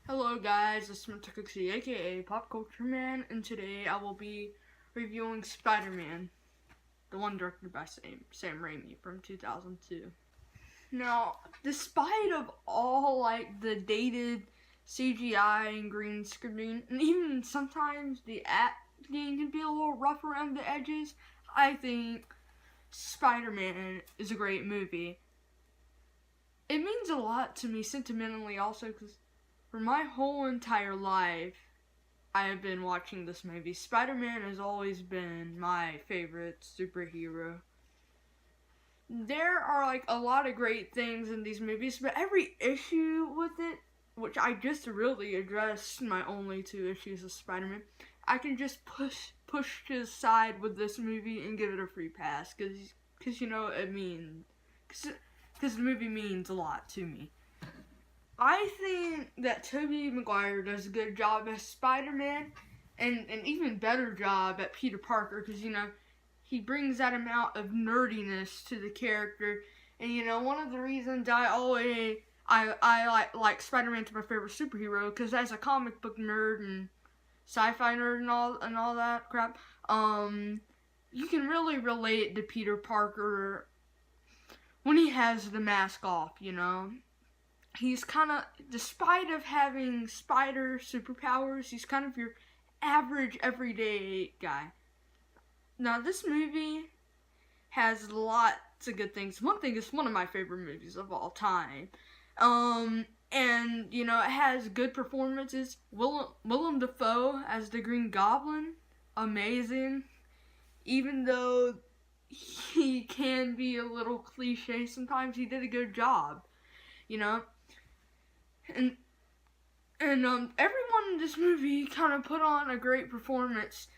Hello guys, this is Matakuxi, aka Pop Culture Man, and today I will be reviewing Spider-Man, the one directed by Sam Raimi from 2002. Now, despite of all the dated CGI and green screen, and even sometimes the acting can be a little rough around the edges, I think Spider-Man is a great movie. It means a lot to me sentimentally also because for my whole entire life, I have been watching this movie. Spider-Man has always been my favorite superhero. There are a lot of great things in these movies, but every issue with it, which I just really addressed my only two issues with Spider-Man, I can just push to the side with this movie and give it a free pass because it means because the movie means a lot to me. I think that Tobey Maguire does a good job as Spider-Man and an even better job at Peter Parker because, he brings that amount of nerdiness to the character. And, one of the reasons I like Spider-Man to my favorite superhero because as a comic book nerd and sci-fi nerd and all that crap, you can really relate to Peter Parker when he has the mask off, He's kind of, despite of having spider superpowers, he's kind of your average everyday guy. Now, this movie has lots of good things. One thing, it's one of my favorite movies of all time. And, it has good performances. Willem Dafoe as the Green Goblin, amazing. Even though he can be a little cliche sometimes, he did a good job, And everyone in this movie kind of put on a great performance.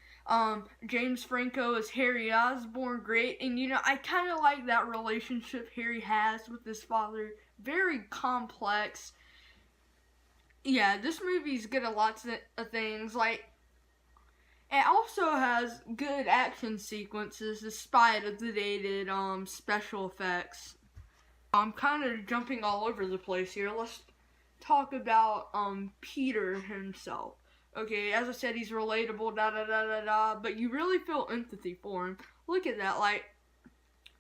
James Franco as Harry Osborn, great. And, I kind of like that relationship Harry has with his father. Very complex. Yeah, this movie's good at lots of things. It also has good action sequences despite of the dated special effects. I'm kind of jumping all over the place here. Let's talk about Peter himself. Okay, as I said, he's relatable, but you really feel empathy for him. Look at that,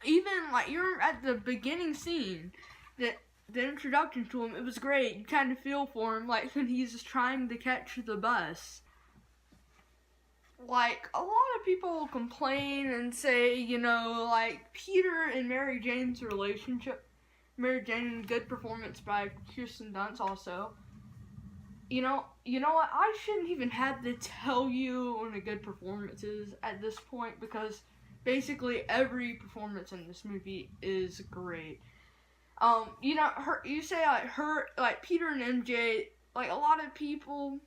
even you're at the beginning scene, the introduction to him, it was great. You kind of feel for him, when he's just trying to catch the bus. A lot of people complain and say, Peter and Mary Jane's relationship. Mary Jane, good performance by Kirsten Dunst also. You know what? I shouldn't even have to tell you when a good performance is at this point because basically every performance in this movie is great. You say Peter and MJ, a lot of people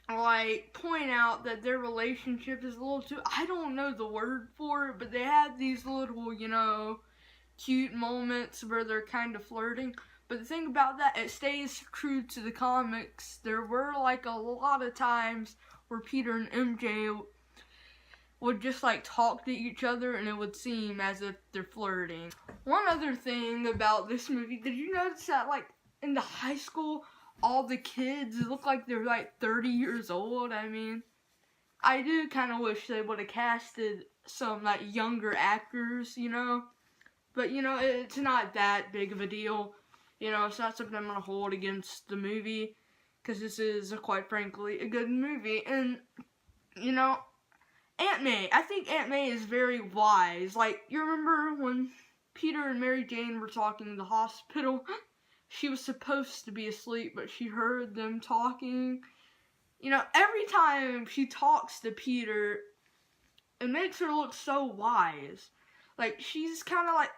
point out that their relationship is a little too, I don't know the word for it, but they have these little, cute moments where they're kind of flirting. But the thing about that, it stays true to the comics. There were a lot of times where Peter and MJ would just talk to each other and it would seem as if they're flirting. One other thing about this movie, did you notice that in the high school all the kids look like they're 30 years old? I mean, I do kind of wish they would have casted some younger actors, But, it's not that big of a deal. It's not something I'm going to hold against the movie. Because this is, quite frankly, a good movie. And, Aunt May. I think Aunt May is very wise. You remember when Peter and Mary Jane were talking in the hospital? She was supposed to be asleep, but she heard them talking. Every time she talks to Peter, it makes her look so wise. She's kind of like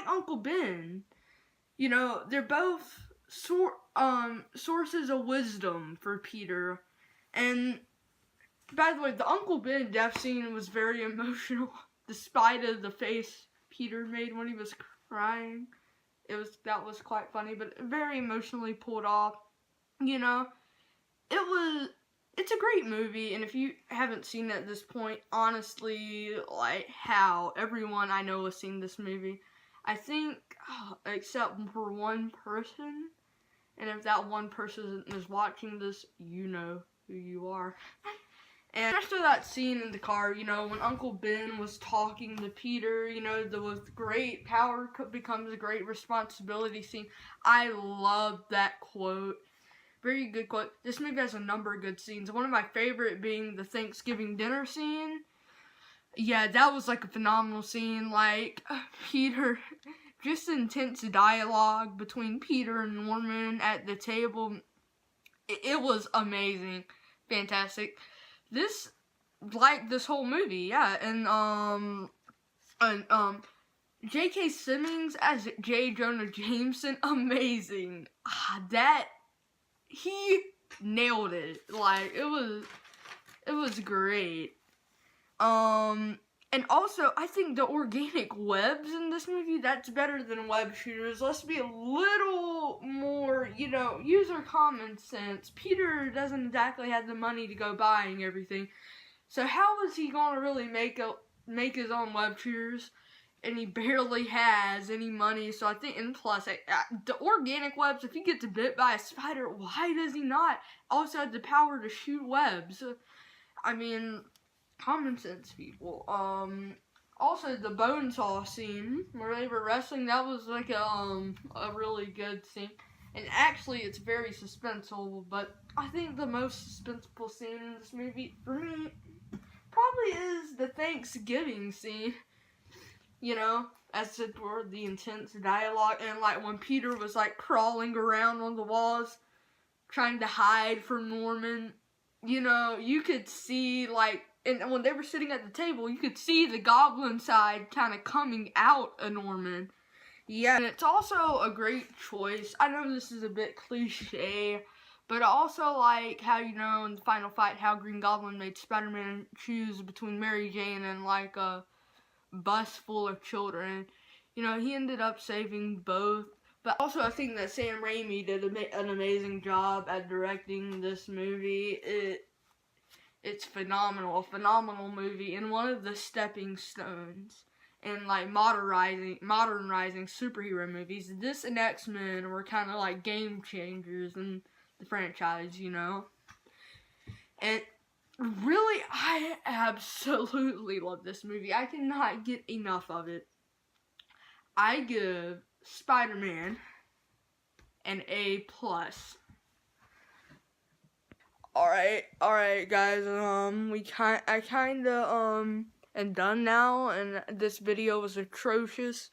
Uncle Ben. They're both sources of wisdom for Peter. And by the way, the Uncle Ben death scene was very emotional, despite of the face Peter made when he was crying. That was quite funny, but very emotionally pulled off. It's a great movie, and if you haven't seen it at this point, honestly, how everyone I know has seen this movie. I think, except for one person, And if that one person is watching this, you know who you are. And after that scene in the car, you know, when Uncle Ben was talking to Peter, you know, with great power becomes a great responsibility scene. I love that quote. Very good quote. This movie has a number of good scenes. One of my favorite being the Thanksgiving dinner scene. Yeah, that was like a phenomenal scene. Like, Peter, just intense dialogue between Peter and Norman at the table. It was amazing. Fantastic. This whole movie, yeah, and J.K. Simmons as J. Jonah Jameson, amazing. He nailed it. Like, it was great. And also, I think the organic webs in this movie, that's better than web shooters. Let's be a little more, you know, use our common sense. Peter doesn't exactly have the money to go buying everything. So how is he going to really make his own web shooters? And he barely has any money. So I think, and plus, the organic webs, if he gets bit by a spider, why does he not also have the power to shoot webs? I mean, common sense, people. Also the bone saw scene where they were wrestling, that was like a really good scene. And actually, it's very suspenseful, but I think the most suspenseful scene in this movie, for me, probably is the Thanksgiving scene. You know, as it were, the intense dialogue, and like when Peter was like crawling around on the walls, trying to hide from Norman. You know, you could see like, and when they were sitting at the table, you could see the goblin side kind of coming out of Norman. Yeah, and it's also a great choice. I know this is a bit cliche, but I also like how, you know, in the final fight, how Green Goblin made Spider-Man choose between Mary Jane and like a bus full of children. You know, he ended up saving both. But also, I think that Sam Raimi did an amazing job at directing this movie. It's phenomenal, a phenomenal movie, and one of the stepping stones in like modernizing superhero movies. This and X-Men were kind of like game changers in the franchise, you know. And really, I absolutely love this movie. I cannot get enough of it. I give Spider-Man an A+. Alright, guys, I kinda, am done now, and this video was atrocious,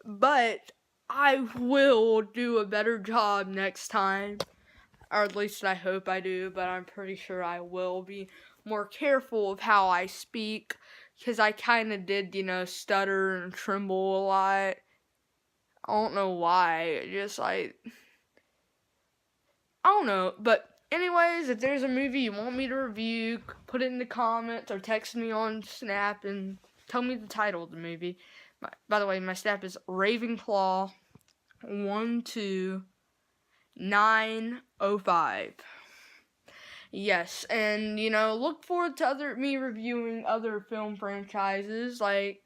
but I will do a better job next time, or at least I hope I do, but I'm pretty sure I will be more careful of how I speak, because I kinda did, you know, stutter and tremble a lot. I don't know why, just like, I don't know, but anyways, if there's a movie you want me to review, put it in the comments or text me on Snap and tell me the title of the movie. By the way, my Snap is Ravenclaw12905. Yes, and, you know, look forward to me reviewing other film franchises like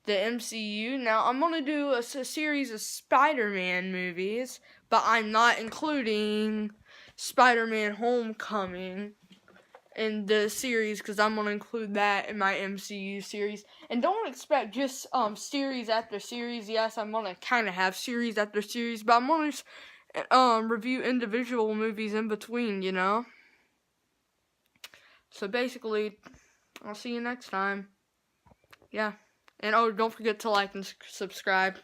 the MCU. Now, I'm going to do a series of Spider-Man movies, but I'm not including Spider-Man Homecoming in the series, because I'm going to include that in my MCU series. And don't expect just series after series. Yes, I'm going to kind of have series after series, but I'm going to review individual movies in between, you know. So basically, I'll see you next time. Yeah. And oh, don't forget to like and subscribe.